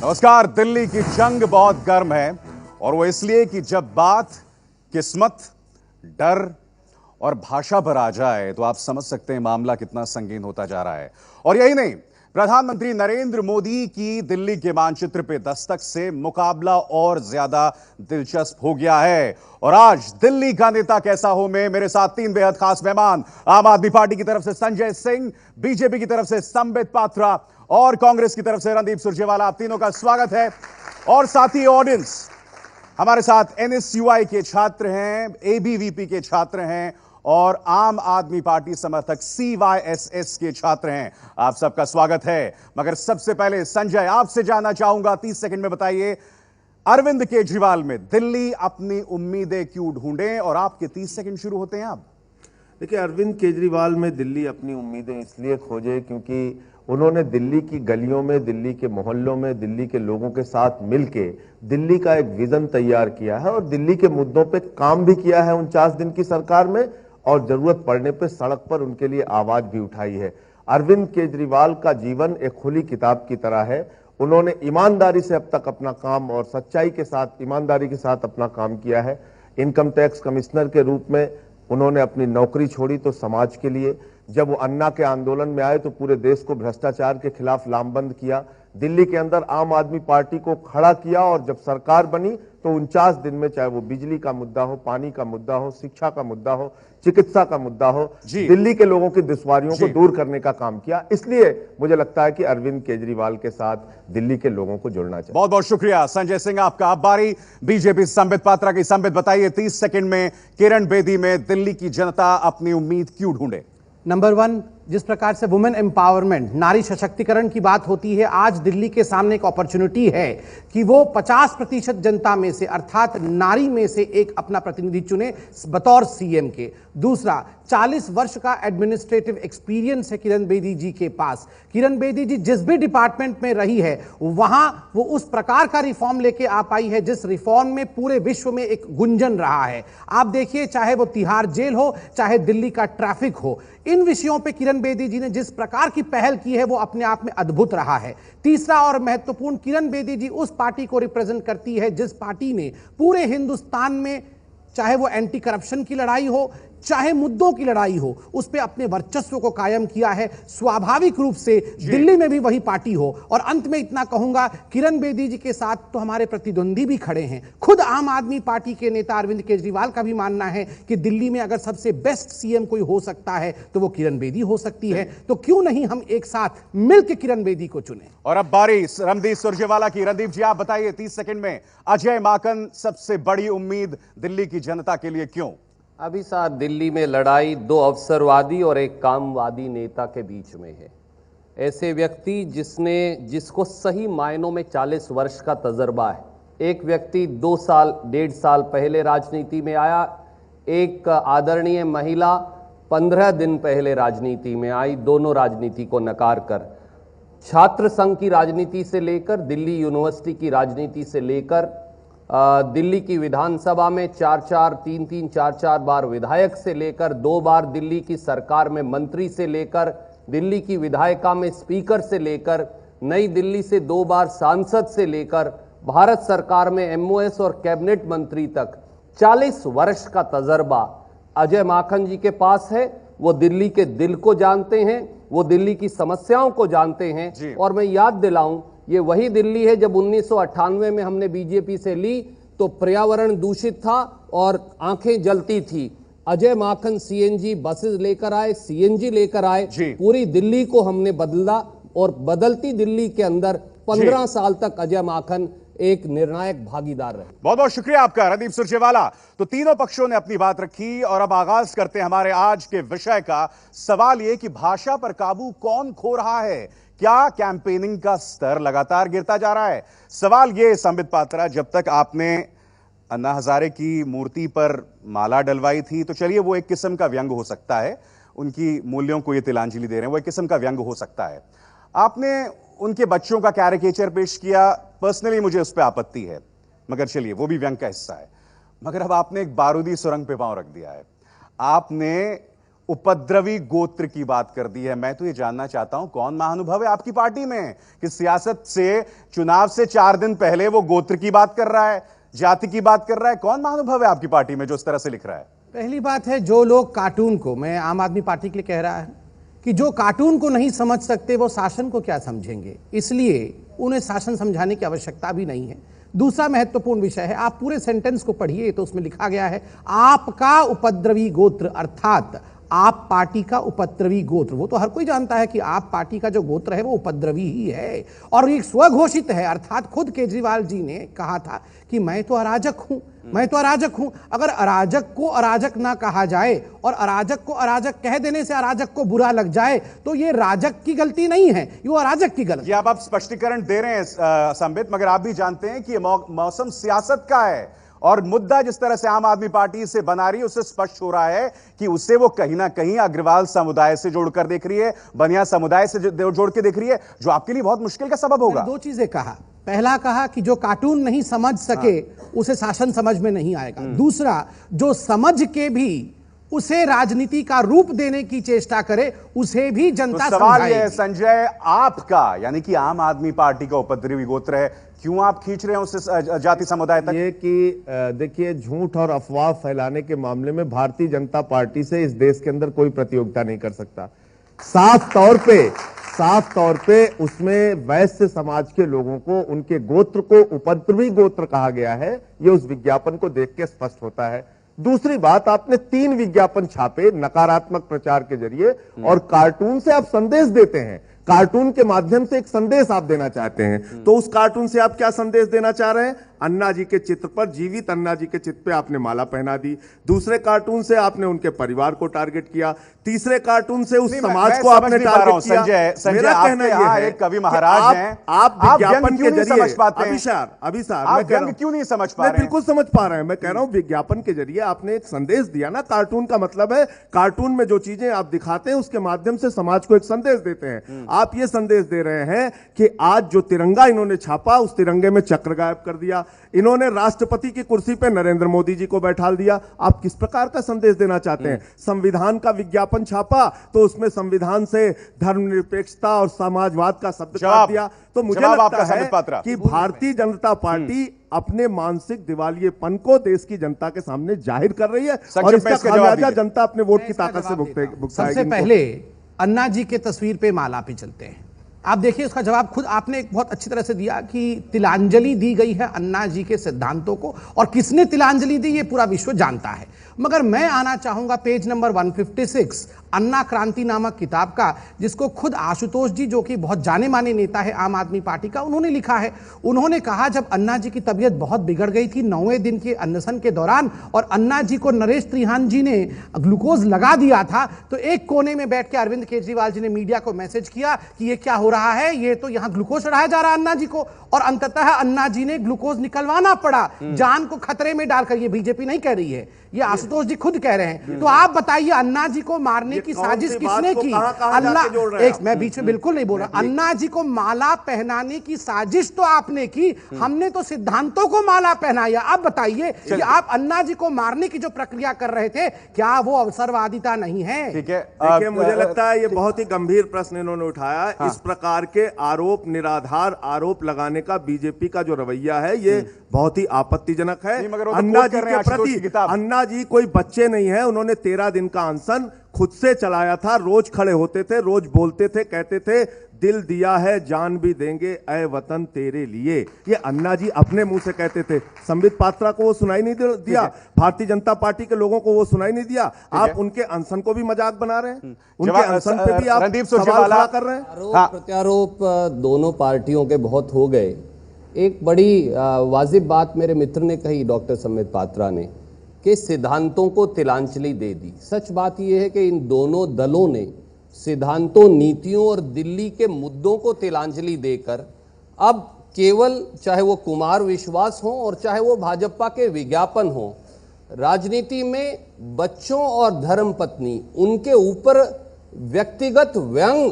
नमस्कार। दिल्ली की जंग बहुत गर्म है और वो इसलिए कि जब बात किस्मत, डर और भाषा पर आ जाए तो आप समझ सकते हैं मामला कितना संगीन होता जा रहा है। और यही नहीं, प्रधानमंत्री नरेंद्र मोदी की दिल्ली के मानचित्र पे दस्तक से मुकाबला और ज्यादा दिलचस्प हो गया है। और आज दिल्ली का नेता कैसा हो में मेरे साथ तीन बेहद खास मेहमान, आम आदमी पार्टी की तरफ से संजय सिंह, बीजेपी की तरफ से संबित पात्रा और कांग्रेस की तरफ से रणदीप सुरजेवाला। आप तीनों का स्वागत है। और साथी ऑडियंस, हमारे साथ एनएसयूआई के छात्र हैं, एबीवीपी के छात्र हैं और आम आदमी पार्टी समर्थक सीवाईएसएस के छात्र हैं। आप सबका स्वागत है। मगर सबसे पहले संजय, आपसे जानना चाहूंगा, 30 सेकंड में बताइए, अरविंद केजरीवाल में दिल्ली अपनी उम्मीदें क्यों ढूंढे? और आपके 30 सेकंड शुरू होते हैं अब। देखिए, अरविंद केजरीवाल में दिल्ली अपनी उम्मीदें इसलिए खोजे क्योंकि उन्होंने दिल्ली की गलियों में, दिल्ली के मोहल्लों में, दिल्ली के लोगों के साथ मिलके दिल्ली का एक विजन तैयार किया है और दिल्ली के मुद्दों पे काम भी किया है 49 दिन की सरकार में, और जरूरत पड़ने पे सड़क पर उनके लिए आवाज भी उठाई है। अरविंद केजरीवाल का जीवन एक खुली किताब की तरह है। उन्होंने ईमानदारी से अब तक अपना काम और सच्चाई के साथ, ईमानदारी के साथ अपना काम किया है। इनकम टैक्स कमिश्नर के रूप में उन्होंने अपनी नौकरी छोड़ी तो समाज के लिए, जब वो अन्ना के आंदोलन में आए तो पूरे देश को भ्रष्टाचार के खिलाफ लामबंद किया, दिल्ली के अंदर आम आदमी पार्टी को खड़ा किया, और जब सरकार बनी तो 49 दिन में, चाहे वो बिजली का मुद्दा हो, पानी का मुद्दा हो, शिक्षा का मुद्दा हो, चिकित्सा का मुद्दा हो, दिल्ली के लोगों की दुश्वारियों को दूर करने का काम किया। इसलिए मुझे लगता है कि अरविंद केजरीवाल के साथ दिल्ली के लोगों को जुड़ना चाहिए। बहुत बहुत शुक्रिया संजय सिंह। आपका अब बारी बीजेपी संबित पात्रा की। संबित, बताइए 30 सेकंड में, किरण बेदी में दिल्ली की जनता अपनी उम्मीद क्यों ढूंढे? नंबर 1, जिस प्रकार से वुमेन एम्पावरमेंट, नारी सशक्तिकरण की बात होती है, आज दिल्ली के सामने एक अपॉर्चुनिटी है कि वो 50% जनता में से, अर्थात नारी में से एक अपना प्रतिनिधि चुने बतौर सीएम के। दूसरा, 40 वर्ष का एडमिनिस्ट्रेटिव एक्सपीरियंस है किरण बेदी जी के पास। किरण बेदी जी जिस भी डिपार्टमेंट में रही है वहां वो उस प्रकार का रिफॉर्म लेके आ पाई है जिस रिफॉर्म में पूरे विश्व में एक गुंजन रहा है। आप देखिए, चाहे वो तिहाड़ जेल हो, चाहे दिल्ली का ट्रैफिक हो, इन विषयों पे किरण बेदी जी ने जिस प्रकार की पहल की है वो अपने आप में अद्भुत रहा है। तीसरा और महत्वपूर्ण, किरण बेदी जी उस पार्टी को रिप्रेजेंट करती है जिस पार्टी ने पूरे हिंदुस्तान में, चाहे वो एंटी करप्शन की लड़ाई हो, चाहे मुद्दों की लड़ाई हो, उस पे अपने वर्चस्व को कायम किया है। स्वाभाविक रूप से दिल्ली में भी वही पार्टी हो। और अंत में इतना कहूंगा, किरण बेदी जी के साथ तो हमारे प्रतिद्वंदी भी खड़े हैं। खुद आम आदमी पार्टी के नेता अरविंद केजरीवाल का भी मानना है कि दिल्ली में अगर सबसे बेस्ट सीएम कोई हो सकता है तो वो किरण बेदी हो सकती है। तो क्यों नहीं हम एक साथ मिलकर किरण बेदी को चुने? और अब बारी रणदीप सुरजेवाला की। रणदीप जी, आप बताइए 30 सेकंड में, अजय माकन सबसे बड़ी उम्मीद दिल्ली की जनता के लिए क्यों? अभी साथ दिल्ली में लड़ाई दो अवसरवादी और एक कामवादी नेता के बीच में है। ऐसे व्यक्ति जिसको सही मायनों में 40 वर्ष का तजर्बा है। एक व्यक्ति 2 साल 1.5 साल पहले राजनीति में आया, एक आदरणीय महिला 15 दिन पहले राजनीति में आई, दोनों राजनीति को नकार कर। छात्र संघ की राजनीति से लेकर, दिल्ली यूनिवर्सिटी की राजनीति से लेकर, दिल्ली की विधानसभा में 4-4 बार विधायक से लेकर, 2 बार दिल्ली की सरकार में मंत्री से लेकर, दिल्ली की विधायिका में स्पीकर से लेकर, नई दिल्ली से 2 बार सांसद से लेकर, भारत सरकार में एमओएस और कैबिनेट मंत्री तक 40 वर्ष का तजर्बा अजय माकन जी के पास है। वो दिल्ली के दिल को जानते हैं, वो दिल्ली की समस्याओं को जानते हैं। और मैं याद दिलाऊं, ये वही दिल्ली है जब 1998 में हमने बीजेपी से ली तो पर्यावरण दूषित था और आंखें जलती थी। अजय माकन सीएनजी बसेस लेकर आए, सीएनजी लेकर आए, पूरी दिल्ली को हमने बदला और बदलती दिल्ली के अंदर 15 साल तक अजय माकन एक निर्णायक भागीदार रहे। बहुत बहुत शुक्रिया आपका रणदीप सुरजेवाला। तो तीनों पक्षों ने अपनी बात रखी और अब आगाज करते हैं हमारे आज के विषय का। सवाल यह कि भाषा पर काबू कौन खो रहा है? क्या कैंपेनिंग का स्तर लगातार गिरता जा रहा है? सवाल यह संबित पात्रा, जब तक आपने अन्ना हजारे की मूर्ति पर माला डलवाई थी तो चलिए वो एक किस्म का व्यंग हो सकता है, उनकी मूल्यों को ये तिलांजलि दे रहे हैं, वो एक किस्म का व्यंग हो सकता है। आपने उनके बच्चों का कैरिकेचर पेश किया, पर्सनली मुझे उस पर आपत्ति है, मगर चलिए वो भी व्यंग का हिस्सा है। मगर अब आपने एक बारूदी सुरंग पे पांव रख दिया है। आपने उपद्रवी गोत्र की बात कर दी है। मैं तो ये जानना चाहता हूं कौन महानुभव है आपकी पार्टी में कि सियासत से, चुनाव से 4 दिन पहले वो गोत्र की बात कर रहा है, जाति की बात कर रहा है। कौन महानुभव है आपकी पार्टी में जो इस तरह से लिख रहा है? पहली बात है, जो लोग कार्टून को, मैं आम आदमी पार्टी के लिए कह रहा है कि जो कार्टून को नहीं समझ सकते वो शासन को क्या समझेंगे, इसलिए उन्हें शासन समझाने की आवश्यकता भी नहीं है। दूसरा महत्वपूर्ण विषय है, आप पूरे सेंटेंस को पढ़िए तो उसमें लिखा गया है आपका उपद्रवी गोत्र, अर्थात आप पार्टी का उपद्रवी गोत्र। वो तो हर कोई जानता है कि आप पार्टी का जो गोत्र है वो उपद्रवी ही है, और ये स्वघोषित है। अर्थात खुद केजरीवाल जी ने कहा था कि मैं तो अराजक हूं, मैं तो अराजक हूं। अगर अराजक को अराजक ना कहा जाए और अराजक को अराजक कह देने से अराजक को बुरा लग जाए तो ये राजक की गलती नहीं है, ये वो अराजक की गलती। ये आप स्पष्टीकरण दे रहे हैं संबित, मगर आप भी जानते हैं कि ये मौसम सियासत का है और मुद्दा जिस तरह से आम आदमी पार्टी इसे बना रही है उससे स्पष्ट हो रहा है कि उसे वो कहीं ना कहीं अग्रवाल समुदाय से जोड़कर देख रही है, बनिया समुदाय से जोड़ के देख रही है, जो आपके लिए बहुत मुश्किल का सबब होगा। दो चीजें कहा, पहला कहा कि जो कार्टून नहीं समझ सके उसे शासन समझ में नहीं आएगा। दूसरा, जो समझ के भी उसे राजनीति का रूप देने की चेष्टा करे उसे भी जनता तो सवाल समझाएगी। यह है संजय, आपका यानी कि आम आदमी पार्टी का उपद्रवी गोत्र है, क्यों आप खींच रहे हैं उसे जाति समुदाय तक? ये कि देखिए, झूठ और अफवाह फैलाने के मामले में भारतीय जनता पार्टी से इस देश के अंदर कोई प्रतियोगिता नहीं कर सकता। साफ तौर पे उसमें वैश्य समाज के लोगों को, उनके गोत्र को उपद्रवी गोत्र कहा गया है, ये उस विज्ञापन को देख के स्पष्ट होता है। दूसरी बात, आपने 3 विज्ञापन छापे नकारात्मक प्रचार के जरिए, और कार्टून से आप संदेश देते हैं, कार्टून के माध्यम से एक संदेश आप देना चाहते हैं। तो उस कार्टून से आप क्या संदेश देना चाह रहे हैं? अन्ना जी के चित्र पर, जीवित अन्ना जी के चित्र पे आपने माला पहना दी। दूसरे कार्टून से आपने उनके परिवार को टारगेट किया। तीसरे कार्टून से उस समाज को आपने टारगेट किया। मेरा कहना यह है, एक कवि महाराज हैं, आप विज्ञापन के जरिए समझ पाते हैं? अभी व्यंग क्यों नहीं समझ पा रहे हैं? बिल्कुल समझ पा रहे हैं। मैं कह रहा हूं विज्ञापन के जरिए आपने एक संदेश दिया ना। कार्टून का मतलब है, कार्टून में जो चीजें आप दिखाते हैं उसके माध्यम से समाज को एक संदेश देते हैं। आप ये संदेश दे रहे हैं कि आज जो तिरंगा इन्होंने छापा, उस तिरंगे में चक्र गायब कर दिया, इन्होंने राष्ट्रपति की कुर्सी पे नरेंद्र मोदी जी को बैठा दिया। आप किस प्रकार का संदेश देना चाहते हैं? संविधान का विज्ञापन छापा तो उसमें संविधान से धर्मनिरपेक्षता और समाजवाद का शब्द काट दिया। तो मुझे लगता है कि भारतीय जनता पार्टी अपने मानसिक दिवालियेपन को देश की जनता के सामने जाहिर कर रही है, और इसका खामियाजा जनता अपने वोट की ताकत से भुगतेगी। सबसे पहले अन्ना जी के तस्वीर पे माला पे चलते हैं। आप देखिए उसका जवाब खुद आपने एक बहुत अच्छी तरह से दिया कि तिलांजलि दी गई है अन्ना जी के सिद्धांतों को, और किसने तिलांजलि दी ये पूरा विश्व जानता है। मगर मैं आना चाहूंगा पेज नंबर 156 अन्ना क्रांति नामक किताब का, जिसको खुद आशुतोष जी, जो कि बहुत जाने माने नेता है आम आदमी पार्टी का, उन्होंने लिखा है। उन्होंने कहा जब अन्ना जी की तबीयत बहुत बिगड़ गई थी 9वें दिन के अनशन के दौरान, और अन्ना जी को नरेश त्रिहान जी ने ग्लूकोज लगा दिया था, तो एक कोने में बैठ के अरविंद केजरीवाल जी ने मीडिया को मैसेज किया कि ये क्या हो रहा है, ये तो यहां ग्लूकोज चढ़ाया जा रहा है अन्ना जी को, और अंततः अन्ना जी ने ग्लूकोज निकलवाना पड़ा, जान को खतरे में डालकर। ये बीजेपी नहीं कह रही है, ये आशुतोष जी खुद कह रहे हैं। तो आप बताइए अन्ना जी को मारने की साजिश किसने की? अल्लाह, मैं बीच में बिल्कुल नहीं बोल रहा। अन्ना जी को माला पहनाने की साजिश तो आपने की, हमने तो सिद्धांतों को माला पहनाया। अब बताइए कि आप अन्ना जी को मारने की जो प्रक्रिया कर रहे थे, क्या वो अवसरवादिता नहीं है? ठीक है, देखिए, मुझे लगता है ये बहुत ही गंभीर प्रश्न इन्होंने उठाया। इस प्रकार के आरोप, निराधार आरोप लगाने का बीजेपी का जो रवैया है, ये बहुत ही आपत्तिजनक है। अन्ना जी के प्रति, अन्ना जी कोई बच्चे नहीं है। उन्होंने 13 दिन का अनशन खुद से चलाया था, रोज खड़े होते थे, रोज बोलते थे, कहते थे दिल दिया है जान भी देंगे ऐ वतन तेरे लिए। ये अन्ना जी अपने मुंह से कहते थे। संबित पात्रा को वो सुनाई नहीं दिया, भारतीय जनता पार्टी के लोगों को वो सुनाई नहीं दिया। आप उनके अनशन को भी मजाक बना रहे हैं, उनके अनशन पे भी आप सवाल खड़ा कर रहे हैं। आरोप प्रत्यारोप दोनों पार्टियों के बहुत हो गए। एक बड़ी वाजिब बात मेरे मित्र ने कही, डॉक्टर संबित पात्रा ने, कि सिद्धांतों को तिलांजलि दे दी। सच बात यह है कि इन दोनों दलों ने सिद्धांतों, नीतियों और दिल्ली के मुद्दों को तिलांजलि देकर अब केवल, चाहे वो कुमार विश्वास हो और चाहे वो भाजपा के विज्ञापन हो, राजनीति में बच्चों और धर्मपत्नी, उनके ऊपर व्यक्तिगत व्यंग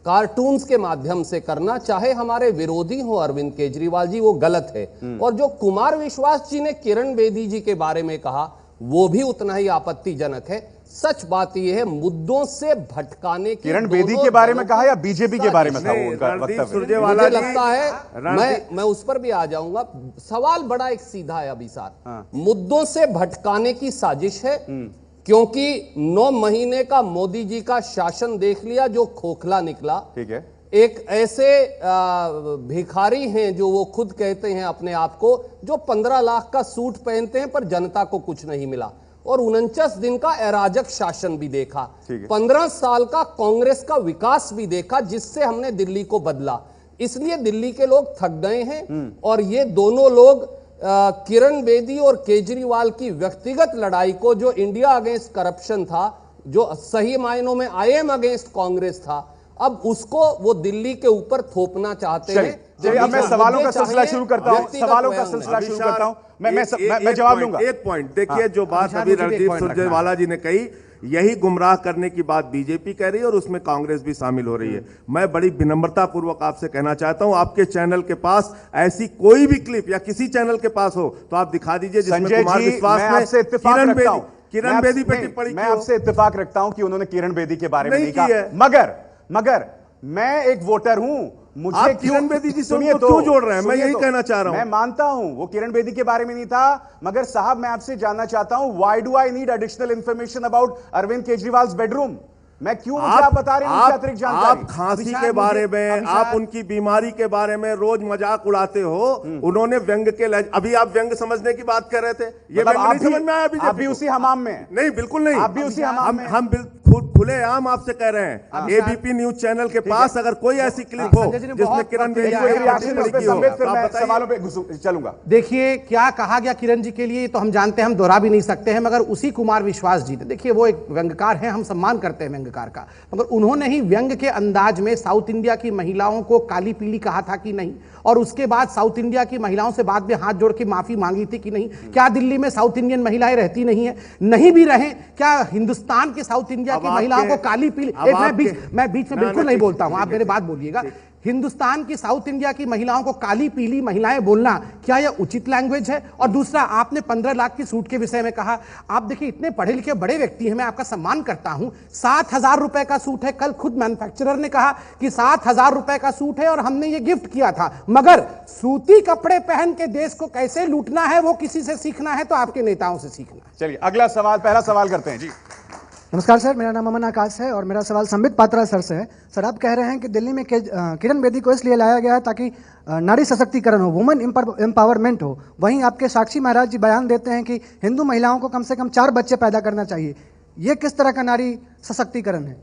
कार्टून्स के माध्यम से करना, चाहे हमारे विरोधी हो अरविंद केजरीवाल जी, वो गलत है। और जो कुमार विश्वास जी ने किरण बेदी जी के बारे में कहा, वो भी उतना ही आपत्तिजनक है। सच बात यह है, मुद्दों से भटकाने की किरण बेदी के बारे में कहा या बीजेपी के बारे में था वो उनका रणदीप वक्तव्य? सुरजेवाला मुझे जी, लगता है मैं उस पर भी आ जाऊंगा। सवाल बड़ा एक सीधा है अभिसार, मुद्दों से भटकाने की साजिश है, क्योंकि 9 महीने का मोदी जी का शासन देख लिया जो खोखला निकला। ठीक है। एक ऐसे भिखारी हैं जो वो खुद कहते हैं अपने आप को, जो 15 लाख का सूट पहनते हैं पर जनता को कुछ नहीं मिला, और 49 दिन का अराजक शासन भी देखा, 15 साल का कांग्रेस का विकास भी देखा जिससे हमने दिल्ली को बदला। इसलिए दिल्ली के लोग थक गए हैं, और ये दोनों लोग किरण बेदी और केजरीवाल की व्यक्तिगत लड़ाई को, जो इंडिया अगेंस्ट करप्शन था, जो सही मायनों में आई एम अगेंस्ट कांग्रेस था, अब उसको वो दिल्ली के ऊपर थोपना चाहते हैं। चलिए अब मैं सवालों का सिलसिला शुरू करता हूं, सवालों का सिलसिला शुरू करता हूं। मैं जवाब दूंगा। एक पॉइंट देखिए, जो बात अभी रणदीप सुरजेवाला जी ने कही, यही गुमराह करने की बात बीजेपी कह रही है और उसमें कांग्रेस भी शामिल हो रही है। मैं बड़ी विनम्रता पूर्वक आपसे कहना चाहता हूं, आपके चैनल के पास ऐसी कोई भी क्लिप या किसी चैनल के पास हो तो आप दिखा दीजिए जिसमें कुमार विश्वास ने किरण बेदी पे टिप्पणी की। मैं आपसे इत्तेफाक रखता हूं कि उन्होंने किरण बेदी के बारे में नहीं कहा, मगर मैं एक वोटर हूं, मुझे किरण बेदी जी से क्यों जोड़ रहे हैं? मैं यही कहना चाह रहा हूं। मैं मानता हूं वो किरण बेदी के बारे में नहीं था, मगर साहब मैं आपसे जानना चाहता हूं, why do I need additional information about Arvind Kejriwal bedroom? मैं क्यों, आप बता रहे हैं मुझे अतिरिक्त जानकारी? आप खांसी के बारे में, आप उनकी बीमारी के बारे में रोज मजाक उड़ाते हो। उन्होंने व्यंग के अभी आप व्यंग समझने की बात कर रहे थे, ये मतलब नहीं समझ में आया? आप भी उसी हमाम में? नहीं, बिल्कुल नहीं। आप भी उसी हमाम में? हम खुले आम आपसे कह रहे हैं, एबीपी न्यूज चैनल के पास अगर कोई ऐसी क्लिप हो जिसमें किरण बेदी सवालों पे चलूंगा। देखिए क्या कहा गया किरण जी के लिए तो हम जानते हैं, हम दोहरा भी नहीं सकते हैं, मगर उसी कुमार विश्वास जी ने, देखिए वो एक व्यंग्यकार हैं, हम सम्मान करते हैं व्यंग्यकार का, मगर उन्होंने ही व्यंग के अंदाज में साउथ इंडिया की महिलाओं को काली पीली कहा था कि नहीं, और उसके बाद साउथ इंडिया की महिलाओं से बाद में हाथ जोड़ के माफी मांगी थी कि नहीं? क्या दिल्ली में साउथ इंडियन महिलाएं रहती नहीं है? नहीं भी रहे, क्या हिंदुस्तान के साउथ इंडिया की महिलाओं को काली पीली, मैं बीच में बिल्कुल नहीं बोलता हूं, आप मेरे बात बोलिएगा। हिंदुस्तान की साउथ इंडिया की महिलाओं को काली पीली महिलाएं बोलना क्या यह उचित लैंग्वेज है? और दूसरा, आपने 15 लाख की सूट के विषय में कहा, आप देखिए इतने पढ़े लिखे बड़े व्यक्ति हैं, मैं आपका सम्मान करता हूं, 7,000 रुपए का सूट है, कल खुद मैन्युफैक्चरर ने कहा कि 7,000 रुपए का सूट है और हमने ये गिफ्ट किया था, मगर सूती कपड़े पहन के देश को कैसे लूटना है वो किसी से सीखना है तो आपके नेताओं से सीखना है। चलिए अगला सवाल, पहला सवाल करते हैं जी। नमस्कार सर, मेरा नाम अमन आकाश है और मेरा सवाल संबित पात्रा सर से है। सर, आप कह रहे हैं कि दिल्ली में किरण बेदी को इसलिए लाया गया है ताकि नारी सशक्तिकरण हो, वुमेन एम्पावरमेंट हो। वहीं आपके साक्षी महाराज जी बयान देते हैं कि हिंदू महिलाओं को कम से कम 4 बच्चे पैदा करना चाहिए। ये किस तरह का नारी सशक्तिकरण है?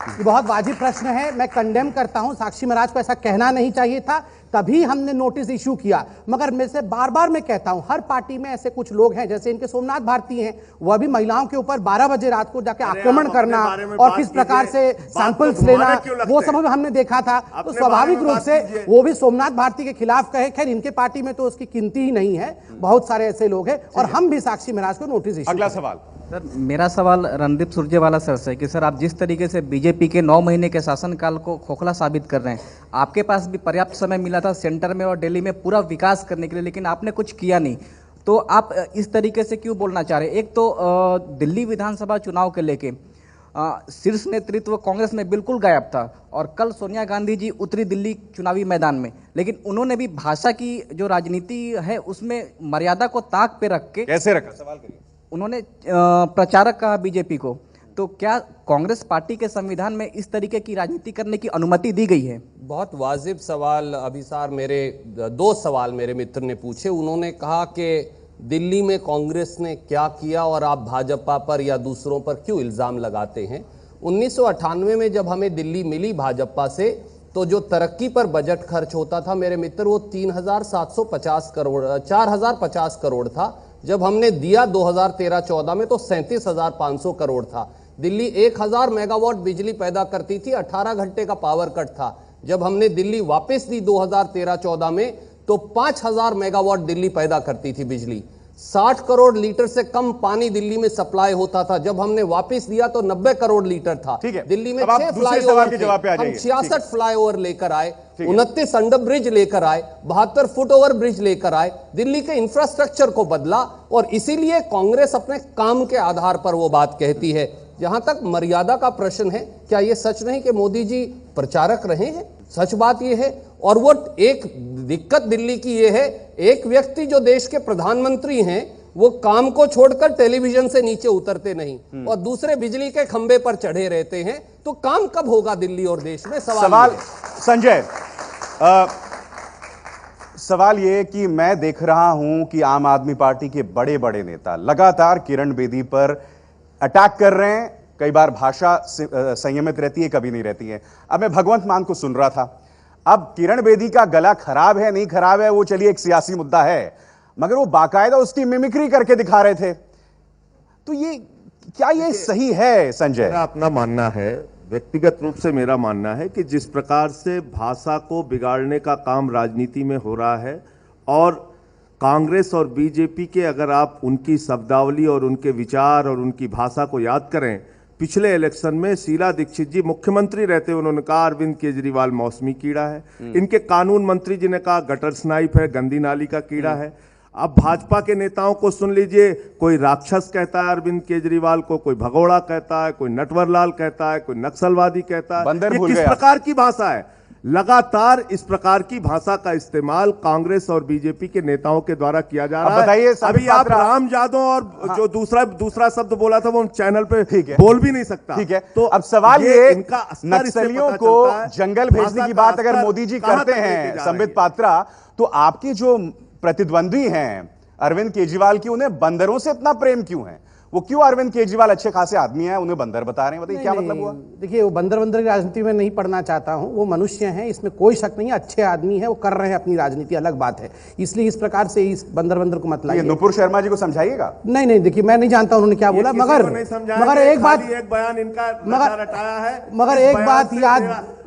ये बहुत वाजिब प्रश्न है, मैं कंडेम करता हूं, साक्षी महाराज को ऐसा कहना नहीं चाहिए था, तभी हमने नोटिस इशू किया। मगर मैं से बार बार मैं कहता हूं, हर पार्टी में ऐसे कुछ लोग हैं, जैसे इनके सोमनाथ भारती हैं, वह भी महिलाओं के ऊपर 12 बजे रात को जाके आक्रमण करना और किस प्रकार से सैंपल्स लेना, वो सब हमने देखा था। तो स्वाभाविक रूप से वो भी सोमनाथ भारती के खिलाफ कहे। खैर इनके पार्टी में तो उसकी गिनती ही नहीं है, बहुत सारे ऐसे लोग हैं, और हम भी साक्षी महाराज को नोटिस इशू। अगला सवाल सर, मेरा सवाल रणदीप सुरजेवाला सर से कि सर, आप जिस तरीके से बीजेपी के 9 महीने के शासनकाल को खोखला साबित कर रहे हैं, आपके पास भी पर्याप्त समय मिला था सेंटर में और दिल्ली में पूरा विकास करने के लिए, लेकिन आपने कुछ किया नहीं, तो आप इस तरीके से क्यों बोलना चाह रहे हैं? एक तो दिल्ली विधानसभा चुनाव के लेके शीर्ष नेतृत्व कांग्रेस में बिल्कुल गायब था, और कल सोनिया गांधी जी उतरी दिल्ली चुनावी मैदान में, लेकिन उन्होंने भी भाषा की जो राजनीति है उसमें मर्यादा को ताक पे रख के, कैसे रखा, सवाल करिए। उन्होंने प्रचारक कहा बीजेपी को, तो क्या कांग्रेस पार्टी के संविधान में इस तरीके की राजनीति करने की अनुमति दी गई है? बहुत वाजिब सवाल अभिसार, मेरे 2 सवाल मेरे मित्र ने पूछे। उन्होंने कहा कि दिल्ली में कांग्रेस ने क्या किया और आप भाजपा पर या दूसरों पर क्यों इल्जाम लगाते हैं। 1998 में जब हमें दिल्ली मिली भाजपा से, तो जो तरक्की पर बजट खर्च होता था मेरे मित्र, वो 3,750 करोड़ 4,050 करोड़ था। जब हमने दिया 2013-14 में तो 37,500 करोड़ था। दिल्ली 1,000 मेगावाट बिजली पैदा करती थी, 18 घंटे का पावर कट था। जब हमने दिल्ली वापस दी 2013-14 में तो 5,000 मेगावाट दिल्ली पैदा करती थी बिजली। 60 करोड़ लीटर से कम पानी दिल्ली में सप्लाई होता था। जब हमने वापस दिया तो 90 करोड़ लीटर था। ठीक है। दिल्ली में अब आप 6 दूसरे सवाल फ्लाईओवर के थे। जवाब पे आ हम जाइए। 66 फ्लाईओवर लेकर आए, 29 अंडर ब्रिज लेकर आए, 72 फुट ओवर ब्रिज लेकर आए, दिल्ली के इंफ्रास्ट्रक्चर को बदला। और इसीलिए कांग्रेस अपने काम के आधार पर वो बात कहती है। जहां तक मर्यादा का प्रश्न है, क्या यह सच नहीं कि मोदी जी प्रचारक रहे हैं? सच बात यह है। और वो एक दिक्कत दिल्ली की यह है, एक व्यक्ति जो देश के प्रधानमंत्री हैं वो काम को छोड़कर टेलीविजन से नीचे उतरते नहीं और दूसरे बिजली के खंबे पर चढ़े रहते हैं। तो काम कब होगा दिल्ली और देश में? सवाल संजय, सवाल यह कि मैं देख रहा हूं कि आम आदमी पार्टी के बड़े बड़े नेता लगातार किरण बेदी पर अटैक कर रहे हैं। कई बार भाषा संयमित रहती है, कभी नहीं रहती है। अब मैं भगवंत मान को सुन रहा था। अब किरण बेदी का गला खराब है नहीं खराब है वो चलिए एक सियासी मुद्दा है, मगर वो बाकायदा उसकी मिमिक्री करके दिखा रहे थे। तो ये क्या ये सही है संजय? मेरा अपना मानना है, व्यक्तिगत रूप से मेरा मानना है कि जिस प्रकार से भाषा को बिगाड़ने का काम राजनीति में हो रहा है, और कांग्रेस और बीजेपी के अगर आप उनकी शब्दावली और उनके विचार और उनकी भाषा को याद करें, पिछले इलेक्शन में शीला दीक्षित जी मुख्यमंत्री रहते उन्होंने कहा अरविंद केजरीवाल मौसमी कीड़ा है। इनके कानून मंत्री जी ने कहा गटर स्नाइप है, गंदी नाली का कीड़ा है। अब भाजपा के नेताओं को सुन लीजिए, कोई राक्षस कहता है अरविंद केजरीवाल को, कोई भगोड़ा कहता है, कोई नटवरलाल कहता है, कोई नक्सलवादी कहता है। बंदर ये भूल किस गया। प्रकार की भाषा है? लगातार इस प्रकार की भाषा का इस्तेमाल कांग्रेस और बीजेपी के नेताओं के द्वारा किया जा अब रहा बताइए है। संबित अभी आप पात्रा- राम यादव और जो दूसरा शब्द बोला था वो चैनल पे ठीक है। बोल भी नहीं सकता। ठीक है। तो अब सवाल ये इनका स्तर इससे नक्सलियों पता को चलता है। जंगल भेजने भाषा की का बात अगर स्तर मोदी जी कहां करते तक लेके हैं जा संबित रही है? पात्रा, तो आपके जो प्रतिद्वंदी हैं अरविंद केजरीवाल की, उन्हें बंदरों से इतना प्रेम क्यों है? वो क्यों अरविंद केजरीवाल अच्छे खासे आदमी हैं, उन्हें बंदर बता रहे हैं? बताइए क्या मतलब हुआ? देखिए, वो बंदर की राजनीति में नहीं पढ़ना चाहता हूं। वो मनुष्य हैं, इसमें कोई शक नहीं है, अच्छे आदमी है, वो कर रहे हैं अपनी राजनीति, अलग बात है। इसलिए इस प्रकार से इस बंदर को मत ये लाइए। नुपुर शर्मा जी को समझाइए। नहीं, देखिए मैं नहीं जानता उन्होंने क्या बोला, मगर एक बात, एक बयान इनका रटाया है। मगर एक बात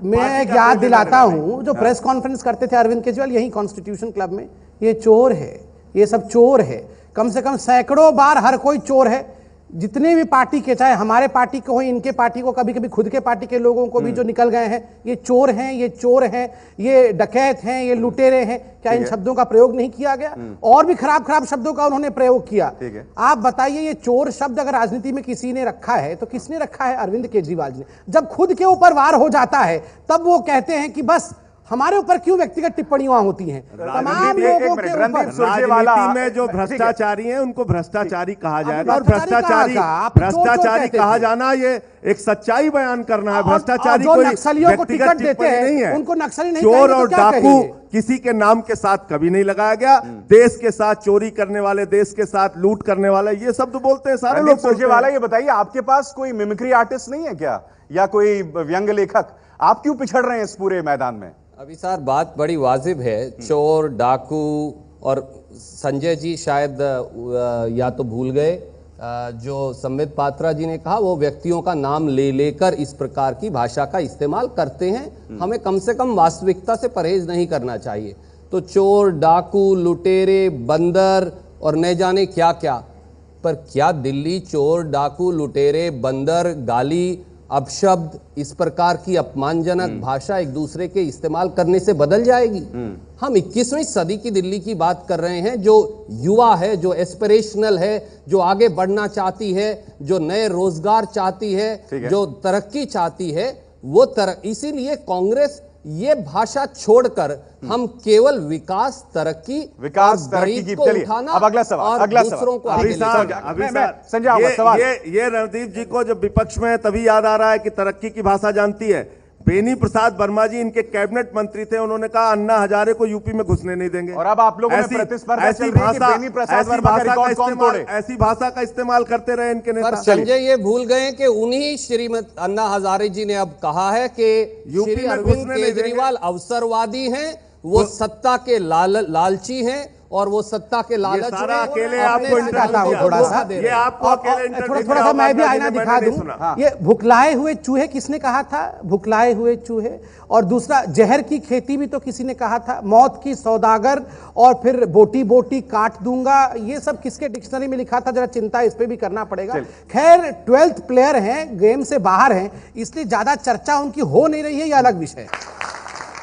मैं एक याद दिलाता हूं, जो प्रेस कॉन्फ्रेंस करते थे अरविंद केजरीवाल यही कॉन्स्टिट्यूशन क्लब में, ये चोर है, ये सब चोर है। कम से कम सैकड़ों बार हर कोई चोर है, जितने भी पार्टी के, चाहे हमारे पार्टी को हो, इनके पार्टी को, कभी कभी खुद के पार्टी के लोगों को भी जो निकल गए हैं, ये चोर हैं, ये चोर हैं, ये डकैत हैं, ये लुटेरे हैं। क्या इन शब्दों का प्रयोग नहीं किया गया? और भी खराब खराब शब्दों का उन्होंने प्रयोग किया। आप बताइए, ये चोर शब्द अगर राजनीति में किसी ने रखा है तो किसने रखा है? अरविंद केजरीवाल जी ने। जब खुद के ऊपर वार हो जाता है तब वो कहते हैं कि बस हमारे ऊपर क्यों व्यक्तिगत टिप्पणियां होती हैं? तमाम लोगों के ऊपर। राजनीति में जो भ्रष्टाचारी हैं उनको भ्रष्टाचारी कहा जाएगा, और भ्रष्टाचारी कहा जाना ये एक सच्चाई बयान करना है। भ्रष्टाचारी कोई नक्सलियों को टिकट देते हैं, उनको नक्सली नहीं चोर और डाकू किसी के नाम के साथ कभी नहीं लगाया गया। देश के साथ चोरी करने वाले, देश के साथ लूट करने वाले, ये शब्द बोलते हैं सारे लोग। सुरजेवाला, ये बताइए आपके पास कोई मिमिक्री आर्टिस्ट नहीं है क्या, या कोई व्यंग्य लेखक? आप क्यों पिछड़ रहे हैं इस पूरे मैदान में? अभी सर बात बड़ी वाजिब है। चोर, डाकू, और संजय जी शायद या तो भूल गए, जो संबित पात्रा जी ने कहा वो व्यक्तियों का नाम ले लेकर इस प्रकार की भाषा का इस्तेमाल करते हैं। हमें कम से कम वास्तविकता से परहेज नहीं करना चाहिए। तो चोर, डाकू, लुटेरे, बंदर और न जाने क्या क्या, पर क्या दिल्ली चोर, डाकू, लुटेरे, बंदर, गाली, अपशब्द, इस प्रकार की अपमानजनक भाषा एक दूसरे के इस्तेमाल करने से बदल जाएगी? हम 21वीं सदी की दिल्ली की बात कर रहे हैं, जो युवा है, जो एस्पिरेशनल है, जो आगे बढ़ना चाहती है, जो नए रोजगार चाहती है, जो तरक्की चाहती है, वो इसीलिए कांग्रेस ये भाषा छोड़कर हम केवल विकास तरक्की की उठाना। अब अगला सवाल, दूसरों को आगे संजय, ये रणदीप जी को जब विपक्ष में तभी याद आ रहा है कि तरक्की की भाषा जानती है। बेनी प्रसाद वर्मा जी इनके कैबिनेट मंत्री थे, उन्होंने कहा अन्ना हजारे को यूपी में घुसने नहीं देंगे। और अब आप लोगों में प्रतिस्पर्धा चल रही है कि बेनी प्रसाद वर्मा का रिकॉर्ड कौन तोड़े? ऐसी भाषा का इस्तेमाल करते रहे इनके नेता। संजय ये भूल गए कि उन्हीं श्रीमती अन्ना हजारे जी ने अब कहा है कि श्री अरविंद केजरीवाल अवसरवादी हैं, वो सत्ता के लालची हैं, और वो सत्ता के लालच में सारा अकेले अपने आपको सिद्धांतों दिखाता हूं को थोड़ा धोखा सा। दे रहे ये हैं। आपको अकेले इंटरनेट थोड़ा सा मैं भी आवाज आईना मैंने दिखा नहीं दूं। सुना। ये भुखलाए हुए चूहे किसने कहा था? भुखलाए हुए चूहे। और दूसरा, जहर की खेती भी तो किसी ने कहा था। मौत की सौदागर, और फिर बोटी बोटी काट दूंगा, ये सब किसके डिक्शनरी में लिखा था? जरा चिंता इस पे भी करना पड़ेगा। खैर, 12th प्लेयर हैं, गेम से बाहर हैं, इसलिए ज्यादा चर्चा उनकी हो नहीं रही है, यह अलग विषय है।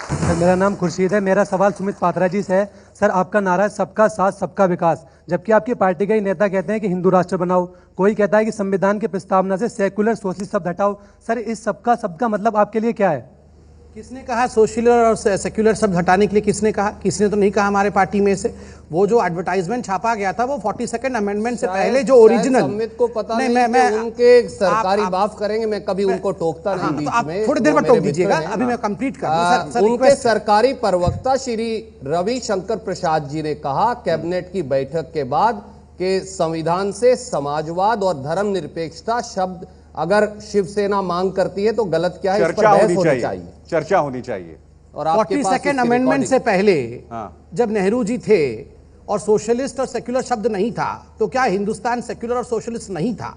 सर, मेरा नाम खुर्शीद है। मेरा सवाल सुमित पात्रा जी से है। सर, आपका नारा है सबका साथ सबका विकास, जबकि आपकी पार्टी के ही नेता कहते हैं कि हिंदू राष्ट्र बनाओ, कोई कहता है कि संविधान की प्रस्तावना से सेकुलर सोशलिस्ट शब्द हटाओ। सर, इस सबका सबका मतलब आपके लिए क्या है? किसने कहा सोशलर और सेक्युलर शब्द हटाने के लिए? किसने कहा? किसने तो नहीं कहा हमारे पार्टी में से। वो जो एडवर्टाइजमेंट छापा गया था वो 42nd अमेंडमेंट से पहले जो ओरिजिनल, सम्मित को पता नहीं कि उनके सरकारी माफ करेंगे, मैं कभी उनको टोकता नहीं बीच आप में, थोड़ी देर में वो टोक मेरे दीजिएगा, मित्र हैं। अभी मैं कंप्लीट कर दूं। सर, उनके सरकारी प्रवक्ता श्री रविशंकर प्रसाद जी ने कहा कैबिनेट की बैठक के बाद कि संविधान से समाजवाद और धर्मनिरपेक्षता शब्द अगर शिवसेना मांग करती है तो गलत क्या है, इस पर चर्चा बहस होनी चाहिए, चर्चा होनी चाहिए। और आपके पास 42nd इसकी अमेंडमेंट रिकॉर्डिंग। से पहले हाँ। जब नेहरू जी थे और सोशलिस्ट और सेक्युलर शब्द नहीं था, तो क्या हिंदुस्तान सेक्युलर और सोशलिस्ट नहीं था?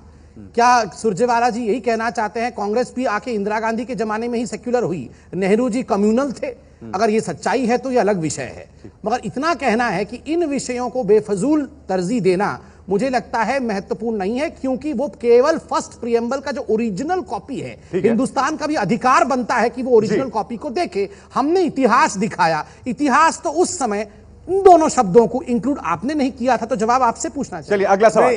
क्या सुरजेवाला जी यही कहना चाहते हैं कांग्रेस भी आके इंदिरा गांधी के जमाने में ही सेक्युलर हुई, नेहरू जी कम्युनल थे? अगर ये सच्चाई है तो ये अलग विषय है, मगर इतना कहना है कि इन विषयों को बेफजूल तरजीह देना मुझे लगता है महत्वपूर्ण नहीं है, क्योंकि वो केवल फर्स्ट प्रियम्बल का जो ओरिजिनल कॉपी है, हिंदुस्तान का भी अधिकार बनता है कि वो ओरिजिनल कॉपी को देखे। हमने इतिहास दिखाया, इतिहास तो उस समय इन दोनों शब्दों को इंक्लूड आपने नहीं किया था, तो जवाब आपसे पूछना चाहिए। चलिए अगला सवाल।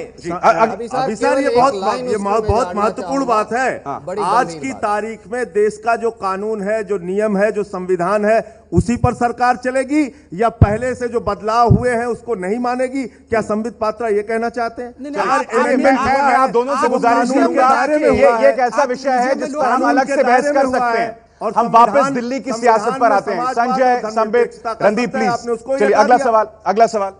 अभी सर ये बहुत महत्वपूर्ण बात है। आज की तारीख में देश का जो कानून है, जो नियम है, जो संविधान है, उसी पर सरकार चलेगी या पहले से जो बदलाव हुए हैं उसको नहीं मानेगी? क्या संबित पात्रा ये कहना चाहते हैं? मैं आप दोनों से गुजारिश करूंगा, ये एक ऐसा विषय है जिस पर हम अलग से बहस कर सकते हैं। और हम वापस दिल्ली की सियासत पर आते हैं। संजय, संबित, रणदीप प्लीज। चलिए अगला सवाल।